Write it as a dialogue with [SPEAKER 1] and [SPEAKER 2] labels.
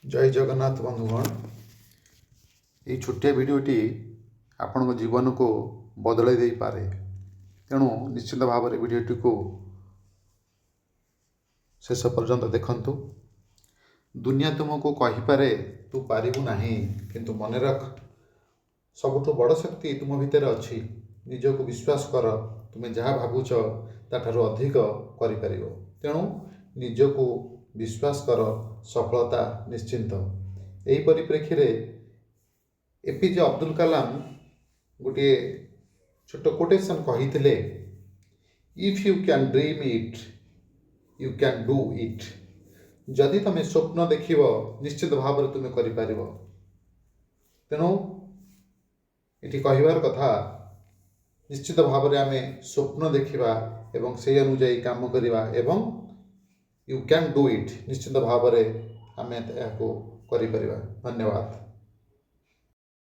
[SPEAKER 1] जय जगन्नाथ बंधुगण। ये छोटिया भिडटी आपण जीवन को बदल दे पारे, तेणु निश्चित भाव में भिडटी को शेष पर्यंत देखंतु। दुनिया तुमको कहीपे तू पारिबु नहीं, किंतु मन रख सबुठ बड़ शक्ति तुम भितर अच्छी। निजको विश्वास कर, तुम्हें जहाँ भावुच ताठारु अधिक करिपारिब। तेणु निजको विश्वास कर, सफलता निश्चिंत। यही परिप्रेक्षी में एपीजे अब्दुल कलाम गोटे छोट कोटेशन कही, if you can dream it you can do it. जदि तुम स्वप्न देख निश्चित भाव में तुम्हें कर। तेणु ये कहबार कथा, निश्चित भाव में आम स्वप्न देखा एवं से अनुजाई काम करवा एवं यू कैन डू इट निश्चित भाव में आम या धन्यवाद।